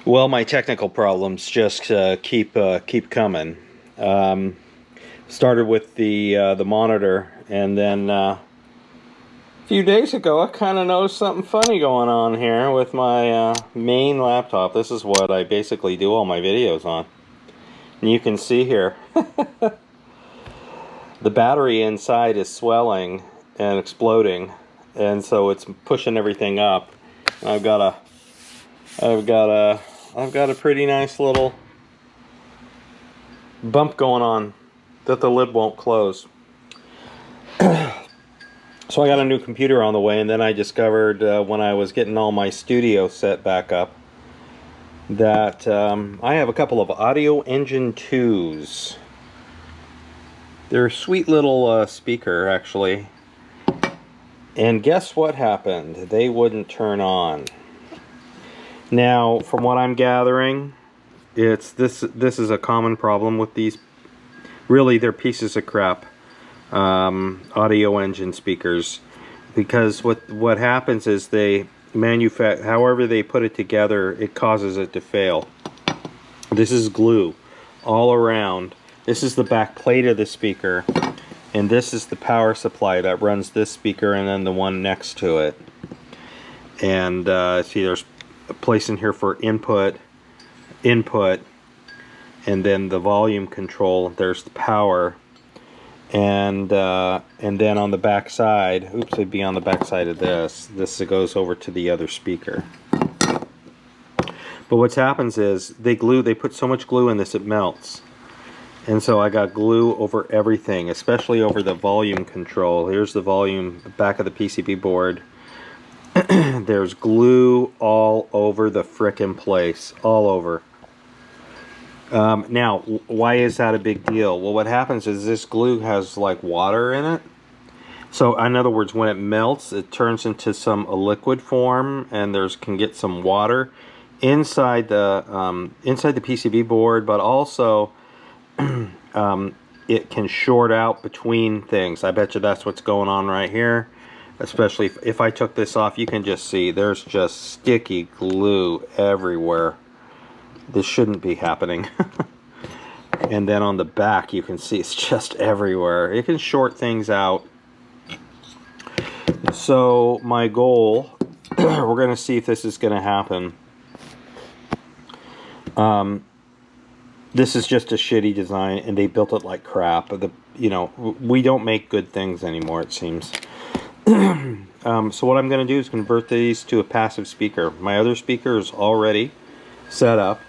Well, my technical problems just keep coming. Started with the monitor, and then a few days ago I kind of noticed something funny going on here with my main laptop. This is what I basically do all my videos on. And you can see here the battery inside is swelling and exploding, and so it's pushing everything up. I've got a pretty nice little bump going on that the lid won't close. So I got a new computer on the way, and then I discovered when I was getting all my studio set back up that I have a couple of AudioEngine 2s. They're a sweet little speaker, actually. And guess what happened? They wouldn't turn on. Now, from what I'm gathering, this is a common problem with these. Really, they're pieces of crap AudioEngine speakers, because what happens is they manufacture, however they put it together, it causes it to fail. This is glue all around. This is the back plate of the speaker, and this is the power supply that runs this speaker and then the one next to it. And see, there's a place in here for input, and then the volume control. There's the power, and then on the back side, oops, it'd be on the back side of this goes over to the other speaker. But what happens is they put so much glue in this it melts, and so I got glue over everything, especially over the volume control. Here's the volume, the back of the PCB board. There's glue all over the frickin' place, all over. Now, why is that a big deal? Well, what happens is this glue has like water in it. So, in other words, when it melts, it turns into a liquid form, and can get some water inside the PCB board, but also it can short out between things. I bet you that's what's going on right here. Especially if I took this off, you can just see there's just sticky glue everywhere. This shouldn't be happening. And then on the back, you can see it's just everywhere. It can short things out. So my goal, we're going to see if this is going to happen. This is just a shitty design, and they built it like crap. We don't make good things anymore, it seems. So what I'm going to do is convert these to a passive speaker. My other speaker is already set up,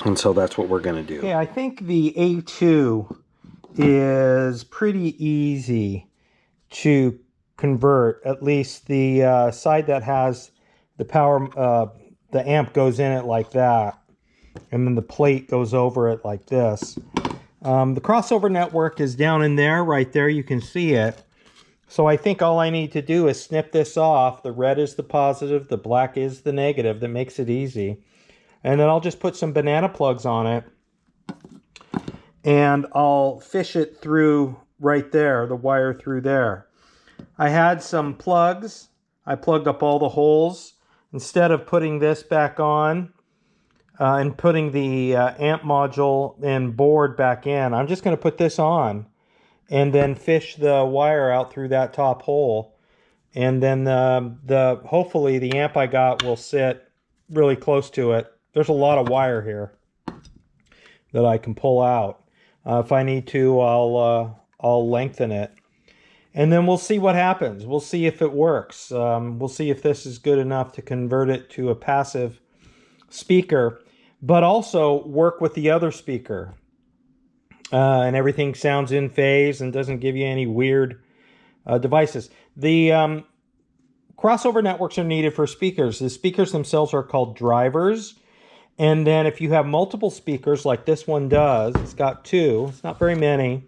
and so that's what we're going to do. Okay, I think the A2 is pretty easy to convert. At least the side that has the power, the amp goes in it like that, and then the plate goes over it like this. The crossover network is down in there, right there. You can see it. So I think all I need to do is snip this off. The red is the positive, the black is the negative. That makes it easy. And then I'll just put some banana plugs on it, and I'll fish it through right there, the wire through there. I had some plugs. I plugged up all the holes. Instead of putting this back on and putting the amp module and board back in, I'm just going to put this on and then fish the wire out through that top hole. And then hopefully the amp I got will sit really close to it. There's a lot of wire here that I can pull out. If I need to, I'll lengthen it. And then we'll see what happens. We'll see if it works. We'll see if this is good enough to convert it to a passive speaker, but also work with the other speaker. And everything sounds in phase and doesn't give you any weird devices. The crossover networks are needed for speakers. The speakers themselves are called drivers. And then if you have multiple speakers like this one does, it's got two, it's not very many,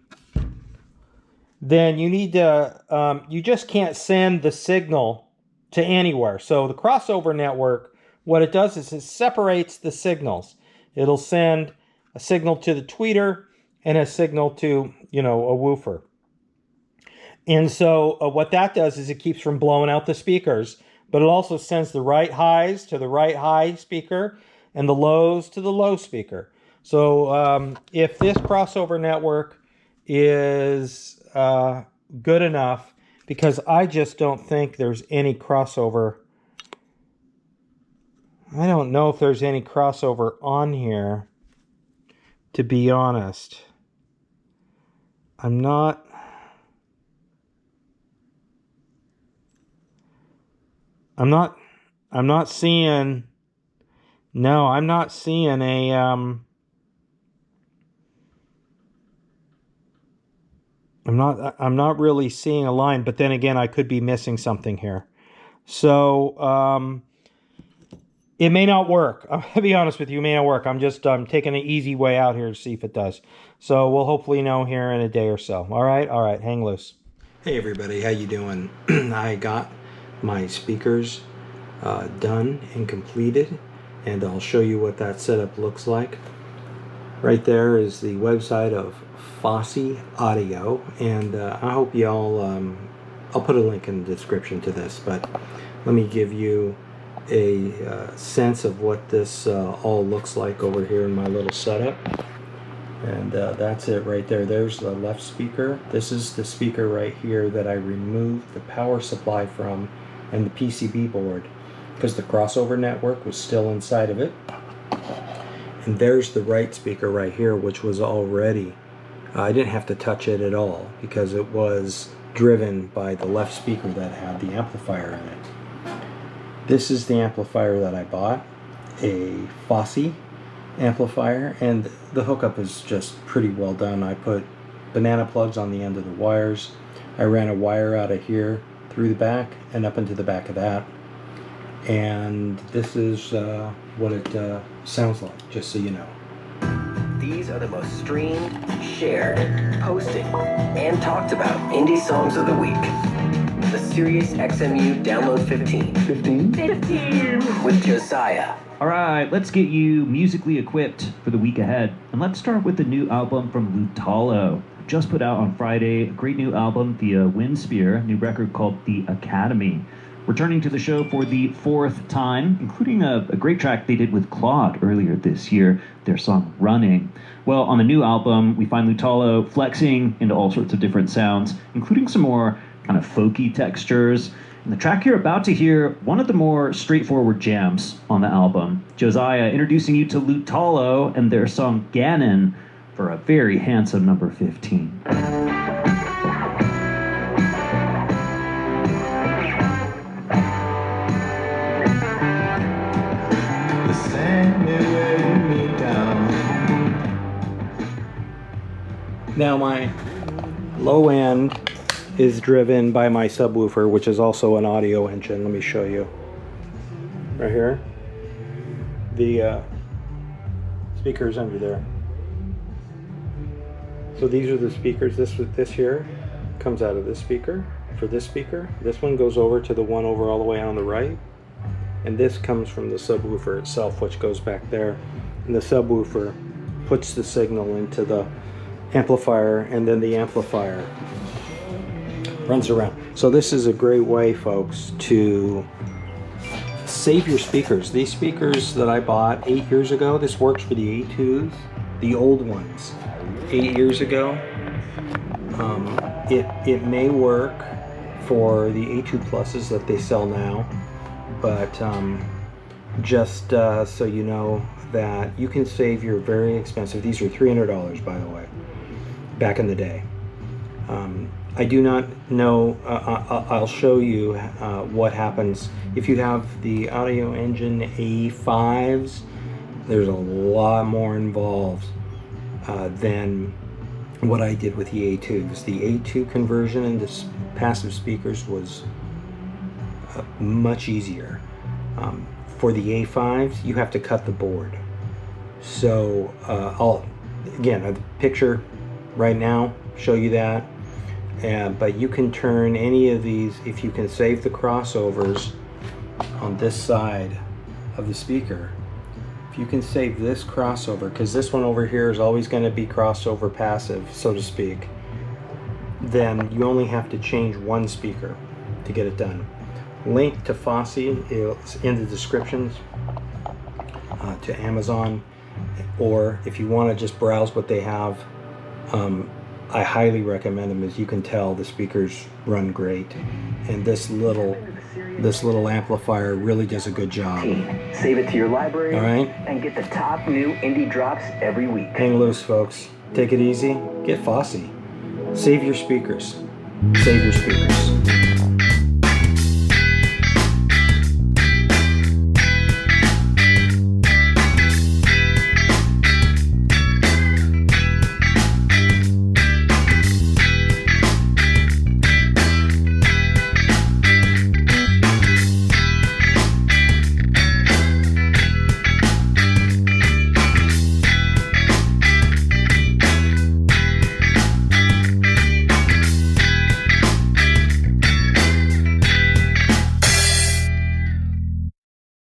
then you need to, you just can't send the signal to anywhere. So the crossover network, what it does is it separates the signals. It'll send a signal to the tweeter and a signal to, a woofer. And so what that does is it keeps from blowing out the speakers. but it also sends the right highs to the right high speaker and the lows to the low speaker. So if this crossover network is good enough, because I just don't think there's any crossover. I don't know if there's any crossover on here, to be honest. I'm not seeing, no, I'm not seeing a, I'm not really seeing a line, but then again, I could be missing something here. So, it may not work. I'm going to be honest with you, it may not work. I'm just taking an easy way out here to see if it does. So we'll hopefully know here in a day or so. All right, hang loose. Hey everybody, how you doing? I got my speakers done and completed, and I'll show you what that setup looks like. Right there is the website of Fosse Audio, and I hope y'all, I'll put a link in the description to this, but let me give you a sense of what this all looks like over here in my little setup. And that's it right there. There's the left speaker. This is the speaker right here that I removed the power supply from and the PCB board because the crossover network was still inside of it. And there's the right speaker right here, which was already, I didn't have to touch it at all because it was driven by the left speaker that had the amplifier in it. This is the amplifier that I bought, a Fosse amplifier, and the hookup is just pretty well done. I put banana plugs on the end of the wires. I ran a wire out of here through the back and up into the back of that. And this is what it sounds like, just so you know. These are the most streamed, shared, posted, and talked about indie songs of the week. The Sirius XMU Download 15. 15 with Josiah. All right, let's get you musically equipped for the week ahead. And let's start with the new album from Lutalo. Just put out on Friday, a great new album via Windspear, a new record called The Academy. Returning to the show for the 4th time, including a great track they did with Claude earlier this year, their song Running. Well, on the new album, we find Lutalo flexing into all sorts of different sounds, including some more kind of folky textures. And the track you're about to hear, one of the more straightforward jams on the album. Josiah introducing you to Lutalo and their song Gannon for a very handsome number 15. Now my low end is driven by my subwoofer, which is also an audio engine. Let me show you. Right here. The speakers under there. So these are the speakers. This here comes out of this speaker for this speaker. This one goes over to the one over all the way on the right. And this comes from the subwoofer itself, which goes back there. And the subwoofer puts the signal into the amplifier, and then the amplifier runs around. So this is a great way, folks, to save your speakers. These speakers that I bought 8 years ago, this works for the A2s, the old ones. 8 years ago. It may work for the A2 pluses that they sell now, but just so you know that you can save your very expensive, these are $300 by the way, back in the day. I do not know, I'll show you what happens if you have the AudioEngine A5s. There's a lot more involved than what I did with the A2s. The A2 conversion into passive speakers was much easier. For the A5s, you have to cut the board. So I'll, again, a picture right now, show you that. But you can turn any of these, if you can save the crossovers on this side of the speaker. If you can save this crossover, because this one over here is always going to be crossover passive, so to speak, then you only have to change one speaker to get it done. Link to Fosse is in the descriptions to Amazon, or if you want to just browse what they have, I highly recommend them. As you can tell, the speakers run great, and this little amplifier really does a good job. Save it to your library, all right, and get the top new indie drops every week. Hang loose, folks. Take it easy. Get Fosse. Save your speakers. Save your speakers.